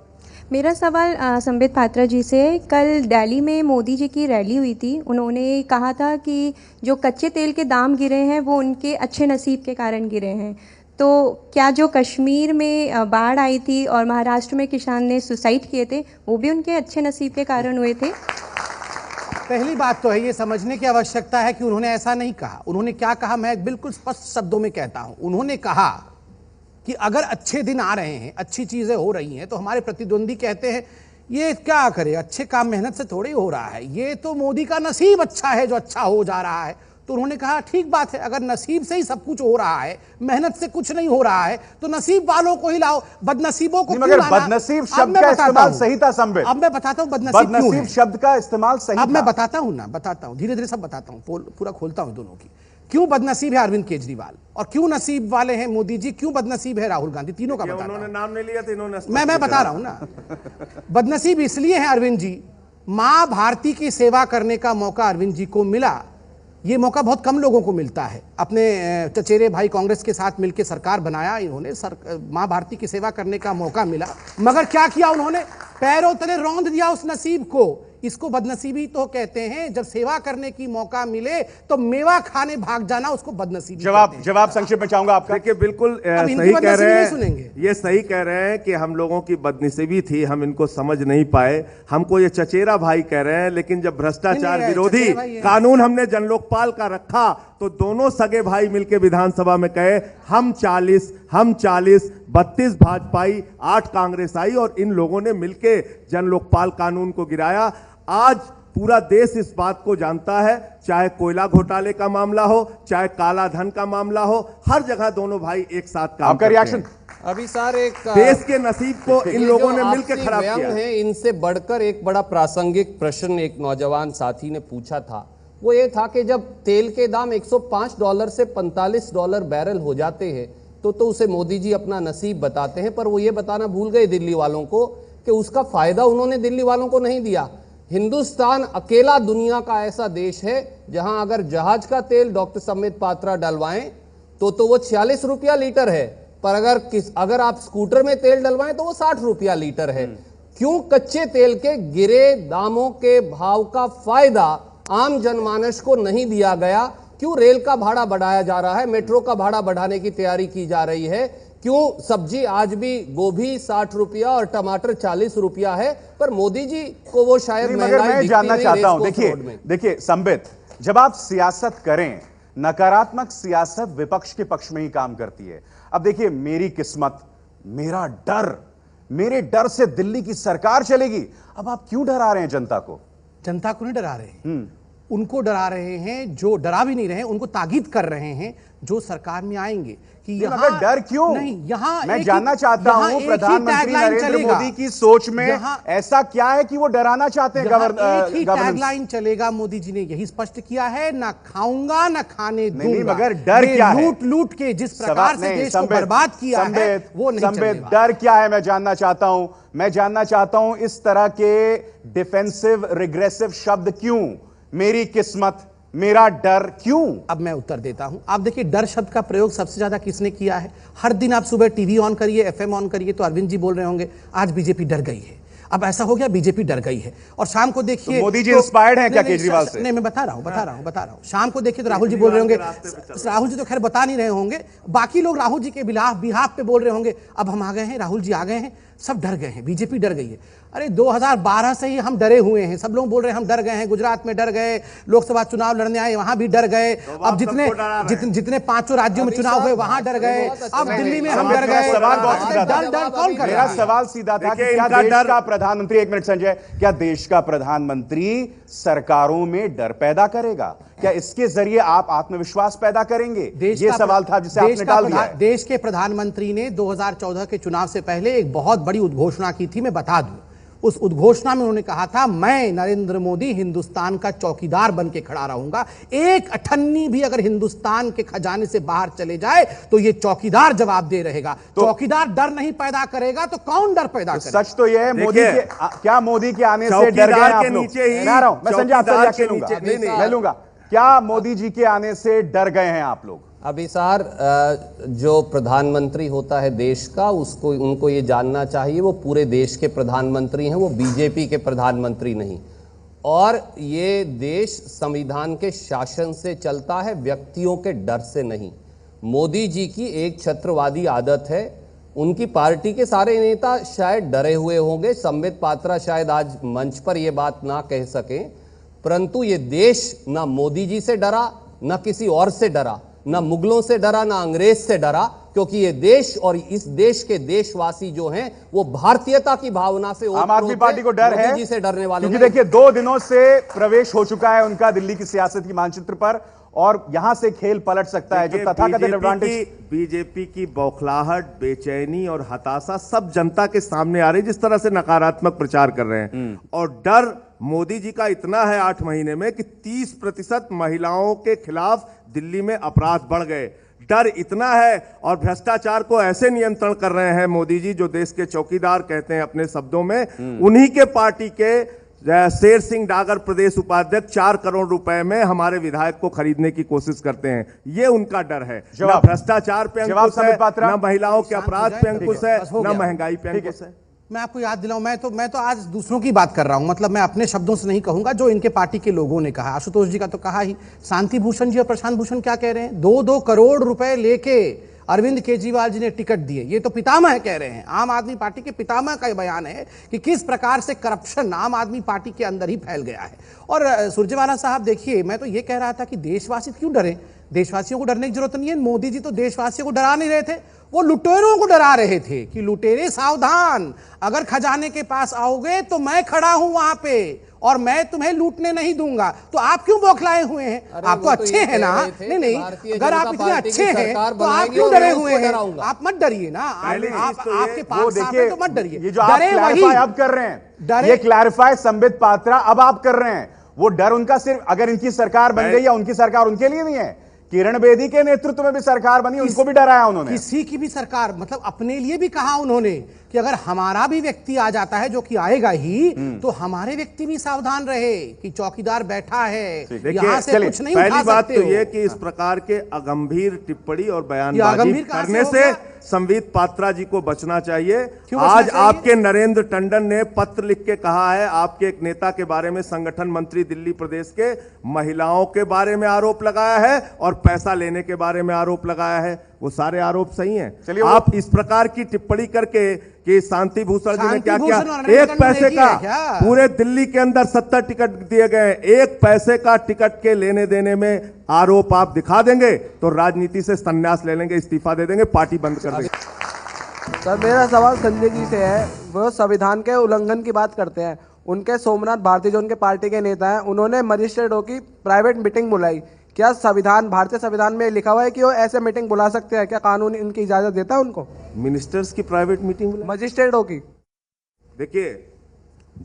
मेरा सवाल संबित पात्रा जी से। कल दिल्ली में मोदी जी की रैली हुई थी, उन्होंने कहा था कि जो कच्चे तेल के दाम गिरे हैं वो उनके अच्छे नसीब के कारण गिरे हैं। तो क्या जो कश्मीर में बाढ़ आई थी और महाराष्ट्र में किसान ने सुसाइड किए थे वो भी उनके अच्छे नसीब के कारण हुए थे? पहली बात तो है ये समझने की आवश्यकता है कि उन्होंने ऐसा नहीं कहा। उन्होंने क्या कहा, मैं बिल्कुल स्पष्ट शब्दों में कहता हूं। उन्होंने कहा कि अगर अच्छे दिन आ रहे हैं, अच्छी चीजें हो रही हैं, तो हमारे प्रतिद्वंदी कहते हैं ये क्या करे, अच्छे काम मेहनत से थोड़ी हो रहा है, ये तो मोदी का नसीब अच्छा है जो अच्छा हो जा रहा है। तो उन्होंने कहा ठीक बात है, अगर नसीब से ही सब कुछ हो रहा है, मेहनत से कुछ नहीं हो रहा है, तो नसीब वालों को ही लाओ, बदनसीबों को मगर बदनसीब शब्द का इस्तेमाल सही था संबित। अब मैं बताता हूं बदनसीब शब्द का इस्तेमाल सही था। अब मैं बताता हूं ना, बताता हूं, धीरे धीरे सब बताता हूं, पूरा खोलता हूं दोनों की। क्यों बदनसीब है अरविंद केजरीवाल और क्यों नसीब वाले हैं मोदी जी, क्यों बदनसीब है राहुल गांधी, तीनों का बताता हूं। उन्होंने नाम नहीं लिया था, इन्होंने मैं बता रहा हूं ना। बदनसीब इसलिए है अरविंद जी, मां भारती की सेवा करने का मौका अरविंद जी को मिला। ये मौका बहुत कम लोगों को मिलता है। अपने चचेरे भाई कांग्रेस के साथ मिलकर सरकार बनाया इन्होंने, मां भारती की सेवा करने का मौका मिला, मगर क्या किया उन्होंने, पैरों तले रौंद दिया उस नसीब को। इसको बदनसीबी तो कहते हैं। जब सेवा करने की मौका मिले तो मेवा खाने भाग जाना, उसको बदनसीबी। जवाब संक्षेप में चाहूंगा आपका। देखिए बिल्कुल सही कह रहे हैं, ये सही कह रहे हैं कि हम लोगों की बदनसीबी थी, हम इनको समझ नहीं पाए। हमको ये चचेरा भाई कह रहे हैं, लेकिन जब भ्रष्टाचार विरोधी कानून हमने जनलोकपाल का रखा तो दोनों सगे भाई मिलकर विधानसभा में कहे हम 40 32 भाजपाई 8 कांग्रेस आई और इन लोगों ने मिलकर जनलोकपाल कानून को गिराया। आज पूरा देश इस बात को जानता है, चाहे कोयला घोटाले का मामला हो, चाहे काला धन का मामला हो, हर जगह दोनों भाई एक साथ काम आपका रिएक्शन? अभी सर एक देश के नसीब को इन लोगों ने मिलकर खराब किया है। इनसे बढ़कर एक बड़ा प्रासंगिक प्रश्न एक नौजवान साथी ने पूछा था, वो ये था कि जब तेल के दाम $105 से $45 बैरल हो जाते हैं तो उसे मोदी जी अपना नसीब बताते हैं, पर वो ये बताना भूल गए दिल्ली वालों को कि उसका फायदा उन्होंने दिल्ली वालों को नहीं दिया। हिंदुस्तान अकेला दुनिया का ऐसा देश है जहां अगर जहाज का तेल डॉक्टर संबित पात्रा डलवाएं तो वो 46 रुपया लीटर है, पर अगर आप स्कूटर में तेल डलवाएं तो वो 60 रुपया लीटर है। क्यों कच्चे तेल के गिरे दामों के भाव का फायदा आम जनमानस को नहीं दिया गया? क्यों रेल का भाड़ा बढ़ाया जा रहा है, मेट्रो का भाड़ा बढ़ाने की तैयारी की जा रही है? क्यों सब्जी आज भी गोभी 60 रुपया और टमाटर 40 रुपया है, पर मोदी जी को वो शायद नहीं, मगर मैं जानना चाहता हूं, देखिए संबित, जब आप सियासत करें, नकारात्मक सियासत विपक्ष के पक्ष में ही काम करती है। अब देखिए, मेरी किस्मत, मेरा डर, मेरे डर से दिल्ली की सरकार चलेगी। अब आप क्यों डरा रहे हैं जनता को? जनता को नहीं डरा रहे हैं, उनको डरा रहे हैं जो डरा भी नहीं रहे हैं, उनको ताकीद कर रहे हैं जो सरकार में आएंगे कि यहाँ डर क्यों नहीं, यहाँ मैं जानना चाहता हूं प्रधानमंत्री नरेंद्र मोदी की सोच में ऐसा क्या है कि वो डराना चाहते हैं? एक ही टैगलाइन चलेगा, मोदी जी ने यही स्पष्ट किया है, ना खाऊंगा ना खाने दूंगा। मगर डर क्या है? लूट के जिस प्रकार से देश को बर्बाद किया है वो नहीं चलेगा। डर क्या है मैं जानना चाहता हूं। मैं जानना चाहता हूं इस तरह के डिफेंसिव रिग्रेसिव शब्द क्यों? मेरी किस्मत, मेरा डर क्यों? अब मैं उत्तर देता हूं। आप देखिए, डर शब्द का प्रयोग सबसे ज्यादा किसने किया है? हर दिन आप सुबह टीवी ऑन करिए, एफएम ऑन करिए तो अरविंद जी बोल रहे होंगे आज बीजेपी डर गई है। अब ऐसा हो गया, बीजेपी डर गई है। और शाम को देखिए तो मोदी जी इंस्पायर्ड हैं क्या केजरीवाल से? नहीं, मैं बता रहा हूं। शाम को देखिए तो राहुल जी बोल रहे होंगे, राहुल जी तो खैर बता नहीं रहे होंगे, बाकी लोग राहुल जी के बिहाफ पे बोल रहे होंगे अब हम आ गए हैं, राहुल जी आ गए हैं, सब डर गए हैं, बीजेपी डर गई है। अरे 2012 से ही हम डरे हुए हैं, सब लोग बोल रहे हैं हम डर गए हैं, गुजरात में डर गए, लोकसभा चुनाव लड़ने आए वहां भी डर गए, अब जितने 5 राज्यों में चुनाव हुए वहां डर गए, अब दिल्ली में हम डर गए। डर कौन कर रहा है? मेरा सवाल सीधा था कि क्या देश का प्रधानमंत्री, एक मिनट संजय, क्या देश का प्रधानमंत्री सरकारों में डर पैदा करेगा? क्या इसके जरिए आप आत्मविश्वास पैदा करेंगे? ये सवाल था जिसे आपने डाल दिया है। देश के प्रधानमंत्री ने 2014 के चुनाव से पहले एक बहुत बड़ी उद्घोषणा की थी, मैं बता दूं। उस उद्घोषणा में उन्होंने कहा था, मैं नरेंद्र मोदी हिंदुस्तान का चौकीदार बन के खड़ा रहूंगा, एक अठन्नी भी अगर हिंदुस्तान के खजाने से बाहर चले जाए तो ये चौकीदार जवाबदेह रहेगा। चौकीदार डर नहीं पैदा करेगा तो कौन डर पैदा करेगा? सच तो यह है, क्या मोदी के आने से डर गए आप लोग? मैं संजय आपसे ले लूंगा, क्या मोदी जी के आने से डर गए हैं आप लोग? अभी सर, जो प्रधानमंत्री होता है देश का, उनको ये जानना चाहिए वो पूरे देश के प्रधानमंत्री हैं, वो बीजेपी के प्रधानमंत्री नहीं। और ये देश संविधान के शासन से चलता है, व्यक्तियों के डर से नहीं। मोदी जी की एक छत्रवादी आदत है, उनकी पार्टी के सारे नेता शायद डरे हुए होंगे, संबित पात्रा शायद आज मंच पर ये बात ना कह सकें, परंतु ये देश ना मोदी जी से डरा, ना किसी और से डरा, ना मुगलों से डरा, ना अंग्रेज से डरा, क्योंकि ये देश और इस देश के देशवासी जो हैं वो भारतीयता की भावना से, आम आदमी पार्टी को डर है, मोदी जी से डरने वाले। क्योंकि देखिए 2 दिनों से प्रवेश हो चुका है उनका दिल्ली की सियासत की मानचित्र पर, और यहां से खेल पलट सकता है। जो तथाकथित एडवांटेज, बीजेपी की बौखलाहट, बेचैनी और हताशा सब जनता के सामने आ रही, जिस तरह से नकारात्मक प्रचार कर रहे हैं। और डर मोदी जी का इतना है 8 महीने में कि 30% महिलाओं के खिलाफ दिल्ली में अपराध बढ़ गए। डर इतना है, और भ्रष्टाचार को ऐसे नियंत्रण कर रहे हैं मोदी जी, जो देश के चौकीदार कहते हैं अपने शब्दों में। उन्हीं के पार्टी के शेर सिंह डागर प्रदेश उपाध्यक्ष 4 करोड़ रुपए में हमारे विधायक को खरीदने की कोशिश करते हैं। ये उनका डर है। ना भ्रष्टाचार पे अंकुश है, ना महिलाओं के अपराध पे अंकुश है, ना महंगाई पे अंकुश है। मैं आपको याद दिलाऊं, मैं तो आज दूसरों की बात कर रहा हूं, मतलब मैं अपने शब्दों से नहीं कहूंगा, जो इनके पार्टी के लोगों ने कहा। आशुतोष जी का तो कहा ही, शांति भूषण जी और प्रशांत भूषण क्या कह रहे हैं? 2-2 करोड़ रुपए लेके अरविंद केजरीवाल जी ने टिकट दिए। ये तो पितामह कह रहे हैं, आम आदमी पार्टी के पितामह का बयान है कि किस प्रकार से करप्शन आम आदमी पार्टी के अंदर ही फैल गया है। और सुरजेवाला साहब देखिए, मैं तो ये कह रहा था कि देशवासी क्यों डरे? देशवासियों को डरने की जरूरत नहीं है। मोदी जी तो देशवासियों को डरा नहीं रहे थे, वो लुटेरों को डरा रहे थे कि लुटेरे सावधान, अगर खजाने के पास आओगे तो मैं खड़ा हूं वहां पे और मैं तुम्हें लूटने नहीं दूंगा। तो आप क्यों बौखलाए हुए हैं? आप तो अच्छे हैं ना? नहीं, अगर आप इतने अच्छे हैं तो आप क्यों डरे हुए हैं? आप मत डरिए ना, आपके पास है तो मत डरिए। ये जो आप क्लैरिफाई अब कर रहे हैं, ये क्लैरिफाई संबित पात्रा अब आप कर रहे हैं, वो डर उनका सिर्फ अगर इनकी सरकार बन गई या उनकी सरकार उनके लिए नहीं है। किरण बेदी के नेतृत्व में भी सरकार बनी, उनको भी डराया उन्होंने। किसी की भी सरकार, मतलब अपने लिए भी कहा उन्होंने कि अगर हमारा भी व्यक्ति आ जाता है, जो कि आएगा ही, तो हमारे व्यक्ति भी सावधान रहे कि चौकीदार बैठा है, यहां से कुछ नहीं उठा सकते। पहली बात तो यह कि इस प्रकार के अगंभीर टिप्पणी और बयानबाजी करने से संबित पात्रा जी को बचना चाहिए। आज आपके नरेंद्र टंडन ने पत्र लिख के कहा है, आपके एक नेता के बारे में, संगठन मंत्री दिल्ली प्रदेश के, महिलाओं के बारे में आरोप लगाया है और पैसा लेने के बारे में आरोप लगाया है। वो सारे आरोप सही हैं। चलिए आप इस प्रकार की टिप्पणी करके कि शांति भूषण जी ने क्या किया, शांति भूषण एक पैसे नेकी का है क्या? पूरे दिल्ली के अंदर 70 टिकट दिए गए, एक पैसे का टिकट के लेने देने में आरोप आप दिखा देंगे तो राजनीति से संन्यास ले लेंगे, इस्तीफा दे देंगे, पार्टी बंद कर देंगे। सर मेरा सवाल संजय जी से है। वो संविधान के उल्लंघन की बात करते हैं। उनके सोमनाथ भारती जो उनके पार्टी के नेता हैं, उन्होंने मजिस्ट्रेटों की प्राइवेट मीटिंग बुलाई। क्या संविधान, भारतीय संविधान में लिखा हुआ है कि वो ऐसे मीटिंग बुला सकते हैं? क्या कानून इनकी इजाजत देता है उनको? मिनिस्टर्स की प्राइवेट मीटिंग, मजिस्ट्रेटों की। देखिए,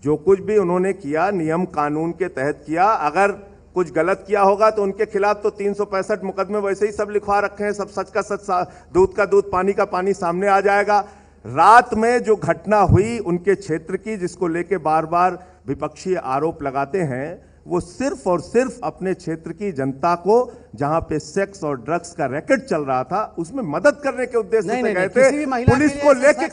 जो कुछ भी उन्होंने किया नियम कानून के तहत किया। अगर कुछ गलत किया होगा तो उनके खिलाफ तो 365 मुकदमे वैसे ही सब लिखवा रखे हैं, सब सच का सच, दूध का दूध, पानी का पानी सामने आ जाएगा। रात में जो घटना हुई उनके क्षेत्र की, जिसको लेके बार बार विपक्षी आरोप लगाते हैं, वो सिर्फ और सिर्फ अपने क्षेत्र की जनता को, जहां पे सेक्स और ड्रग्स का रैकेट चल रहा था, उसमें मदद करने के उद्देश्य से गए थे। पुलिस को लेके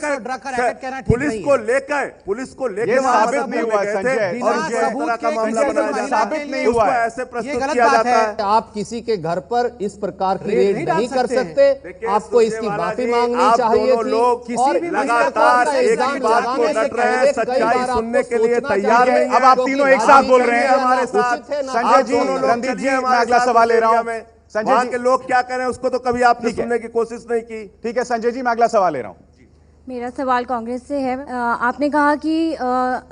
पुलिस को लेके साबित नहीं हुआ संजय, और इस तरह का मामला बनाया जाता है, साबित नहीं हुआ है, ऐसे प्रस्तुत किया जाता है। आप किसी के घर पर इस प्रकार की रेड नहीं कर सकते। आपको इसकी माफी मांगनी चाहिए थी। लोग और लगातार एक ही बात को डट रहे हैं, सच्चाई सुनने के लिए तैयार नहीं। अब आप तीनों एक साथ बोल रहे हैं हमारे साथ। संजय जी, रणदीप जी, मैं अगला सवाल ले रहा हूं। संजय वहां जी के लोग क्या कह रहे हैं उसको तो कभी आपने सुनने की कोशिश नहीं की। ठीक है संजय जी, मैं अगला सवाल ले रहा हूं। मेरा सवाल कांग्रेस से है। आपने कहा कि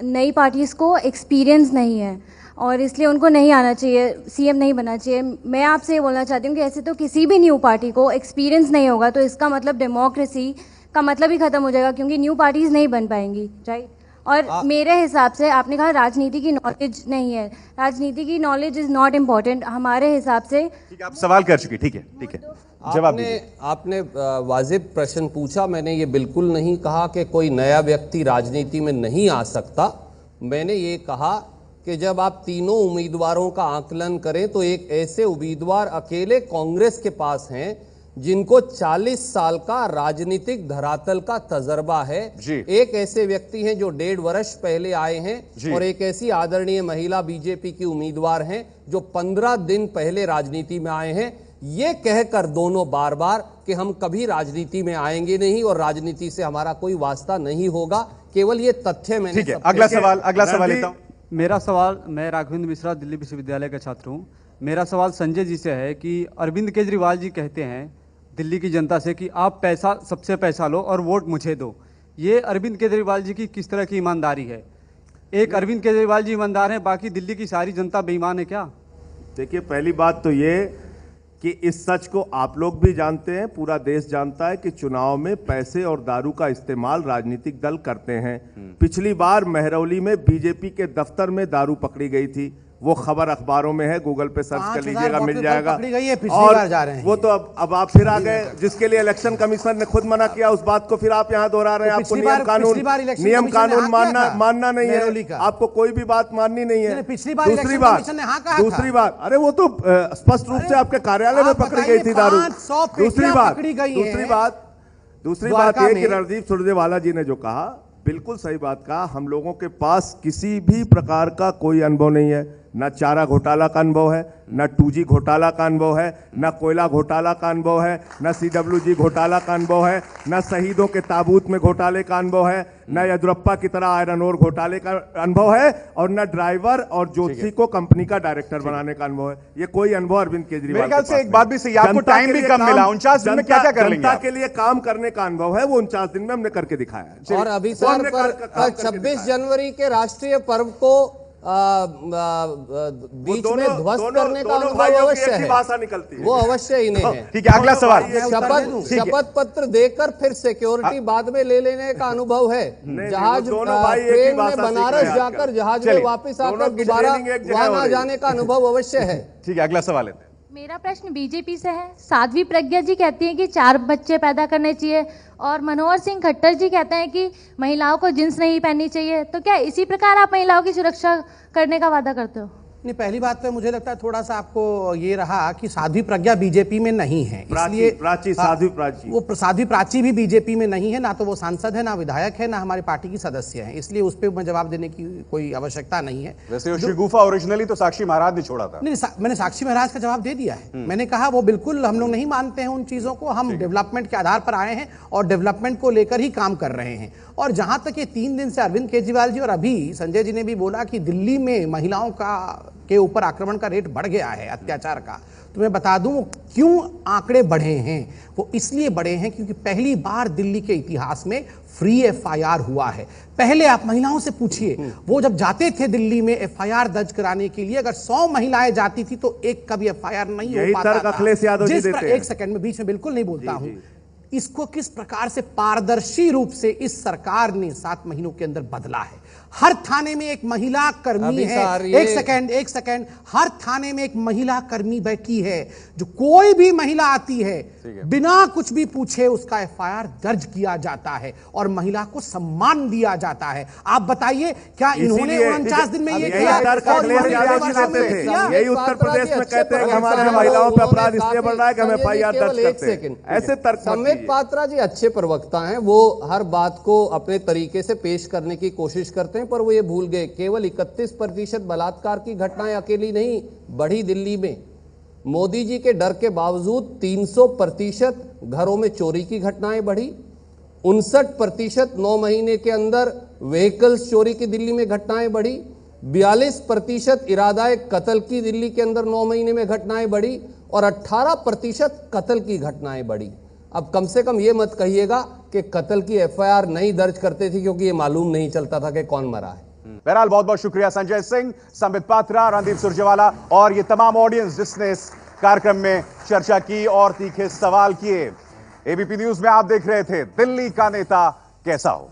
नई पार्टीज़ को एक्सपीरियंस नहीं है और इसलिए उनको नहीं आना चाहिए, सीएम नहीं बनना चाहिए। मैं आपसे ये बोलना चाहती हूँ कि ऐसे तो किसी भी न्यू पार्टी को एक्सपीरियंस नहीं होगा तो इसका मतलब डेमोक्रेसी का मतलब ही खत्म हो जाएगा, क्योंकि न्यू पार्टीज नहीं बन पाएंगी, राइट। और मेरे हिसाब से आपने कहा राजनीति की नॉलेज नहीं है, राजनीति की नॉलेज इज नॉट इम्पॉर्टेंट हमारे हिसाब से। ठीक है, आप सवाल कर चुकी, ठीक है जवाब दीजिए। आपने वाजिब प्रश्न पूछा। मैंने ये बिल्कुल नहीं कहा कि कोई नया व्यक्ति राजनीति में नहीं आ सकता। मैंने ये कहा कि जब आप तीनों उम्मीदवारों का आकलन करें तो एक ऐसे उम्मीदवार अकेले कांग्रेस के पास हैं जिनको 40 साल का राजनीतिक धरातल का तजर्बा है। एक ऐसे व्यक्ति हैं जो 1.5 वर्ष पहले आए हैं और एक ऐसी आदरणीय महिला बीजेपी की उम्मीदवार हैं जो 15 दिन पहले राजनीति में आए हैं। ये कहकर दोनों बार बार कि हम कभी राजनीति में आएंगे नहीं और राजनीति से हमारा कोई वास्ता नहीं होगा, केवल ये तथ्य मैंने। ठीक है, अगला सवाल लेता हूं। मेरा सवाल, मैं राघवेंद्र मिश्रा दिल्ली विश्वविद्यालय का छात्र हूं। मेरा सवाल संजय जी से है कि अरविंद केजरीवाल जी कहते हैं दिल्ली की जनता से कि आप सबसे पैसा लो और वोट मुझे दो। ये अरविंद केजरीवाल जी की किस तरह की ईमानदारी है? एक अरविंद केजरीवाल जी ईमानदार हैं, बाकी दिल्ली की सारी जनता बेईमान है क्या? देखिए, पहली बात तो ये कि इस सच को आप लोग भी जानते हैं, पूरा देश जानता है कि चुनाव में पैसे और दारू का इस्तेमाल राजनीतिक दल करते हैं। पिछली बार मेहरौली में बीजेपी के दफ्तर में दारू पकड़ी गई थी, वो खबर अखबारों में है, गूगल पे सर्च कर लीजिएगा, मिल जाएगा। और बार जा रहे हैं। वो तो अब आप फिर आ गए, जिसके लिए इलेक्शन कमिश्नर ने खुद मना किया, उस बात को फिर आप यहाँ दोहरा रहे हैं। आपको नियम कानून मानना नहीं है, आपको कोई भी बात माननी नहीं है। दूसरी बात, अरे वो तो स्पष्ट रूप से आपके कार्यालय में पकड़ी गई थी दारू। दूसरी बात ये कि रणदीप सुरजेवाला जी ने जो कहा, बिल्कुल सही बात कहा। हम लोगों के पास किसी भी प्रकार का कोई अनुभव नहीं है, न चारा घोटाला का अनुभव है, न 2G घोटाला का अनुभव है, न कोयला घोटाला का अनुभव है, न CWG घोटाला का अनुभव है, न शहीदों के ताबूत में घोटाले का अनुभव है, न येदियुरप्पा की तरह आयरन ओर घोटाले का अनुभव है, और न ड्राइवर और जोशी को कंपनी का डायरेक्टर बनाने का अनुभव है। ये कोई अनुभव अरविंद केजरीवाल मेरे ख्याल से एक बात भी सही, आपको टाइम भी कम मिला। 49 दिन में क्या क्या कर लेंगे? जनता के लिए काम करने का अनुभव है, वो 49 दिन में हमने करके दिखाया है। और अभी सर 26 जनवरी के राष्ट्रीय पर्व को बीच में ध्वस्त करने का अनुभव अवश्य है, भाषा निकलती है, वो अवश्य ही नहीं है। ठीक है, अगला सवाल। शपथ पत्र देकर फिर सिक्योरिटी बाद में ले लेने का अनुभव है। जहाज ट्रेन में बनारस जाकर जहाज में वापस आकर दोबारा वहां न जाने का अनुभव अवश्य है। ठीक है, अगला सवाल लेते हैं। मेरा प्रश्न बीजेपी से है। साध्वी प्रज्ञा जी कहती हैं कि 4 बच्चे पैदा करने चाहिए और मनोहर सिंह खट्टर जी कहते हैं कि महिलाओं को जींस नहीं पहननी चाहिए। तो क्या इसी प्रकार आप महिलाओं की सुरक्षा करने का वादा करते हो? नहीं, पहली बात तो मुझे लगता है थोड़ा सा आपको ये रहा कि साध्वी प्रज्ञा बीजेपी में नहीं है, इसलिए वो साध्वी प्राची भी बीजेपी में नहीं है, ना तो वो सांसद है, ना विधायक है, ना हमारी पार्टी की सदस्य है, इसलिए उस पर मैं जवाब देने की कोई आवश्यकता नहीं है। वैसे वो शिगुफा ओरिजिनली तो साक्षी महाराज ने छोड़ा था। नहीं, मैंने साक्षी महाराज का जवाब दे दिया है। मैंने कहा वो बिल्कुल हम लोग नहीं मानते हैं उन चीजों को, हम डेवलपमेंट के आधार पर आए हैं और डेवलपमेंट को लेकर ही काम कर रहे हैं। और जहां तक ये 3 दिन से अरविंद केजरीवाल जी और अभी संजय जी ने भी बोला कि दिल्ली में महिलाओं के ऊपर आक्रमण का रेट बढ़ गया है, अत्याचार का, तो मैं बता दूं क्यों आंकड़े बढ़े हैं। वो इसलिए बढ़े हैं क्योंकि पहली बार दिल्ली के इतिहास में फ्री एफआईआर हुआ है। पहले आप महिलाओं से पूछिए, वो जब जाते थे दिल्ली में एफआईआर दर्ज कराने के लिए, अगर 100 महिलाएं जाती थी तो एक कभी एफआईआर नहीं हो पाता था। एक सेकंड में बीच में बिल्कुल नहीं बोलता हूं। इसको किस प्रकार से पारदर्शी रूप से इस सरकार ने 7 महीनों के अंदर बदला है। हर थाने में एक महिला कर्मी है, एक सेकंड, हर थाने में एक महिला कर्मी बैठी है, जो कोई भी महिला आती है बिना कुछ भी पूछे उसका एफआईआर दर्ज किया जाता है और महिला को सम्मान दिया जाता है। आप बताइए क्या इन्होंने 49 दिन में ये किया? यही उत्तर प्रदेश में कहते हैं कि हमारे महिलाओं पर अपराध इसलिए बढ़ रहा है कि हम एफआईआर दर्ज करते हैं। ऐसे तर्क संबित पात्रा जी अच्छे प्रवक्ता हैं, वो हर बात को अपने तरीके से पेश करने की कोशिश करते हैं, पर वो ये भूल गए केवल 31% बलात्कार की घटनाएं अकेली नहीं बढ़ी दिल्ली में। मोदी जी के डर के बावजूद 300% घरों में चोरी की घटनाएं बढ़ी, 59% 9 महीने के अंदर व्हीकल्स चोरी की दिल्ली में घटनाएं बढ़ी, 42% इरादाए कत्ल की दिल्ली के अंदर 9 महीने में घटनाएं बढ़ी और 18% कत्ल की घटनाएं बढ़ी। अब कम से कम ये मत कहिएगा कि कत्ल की एफआईआर नहीं दर्ज करते थे क्योंकि ये मालूम नहीं चलता था कि कौन मरा है। बहरहाल बहुत बहुत शुक्रिया संजय सिंह, संबित पात्रा, रणदीप सुरजेवाला और ये तमाम ऑडियंस जिसने इस कार्यक्रम में चर्चा की और तीखे सवाल किए। एबीपी न्यूज में आप देख रहे थे दिल्ली का नेता कैसा हो।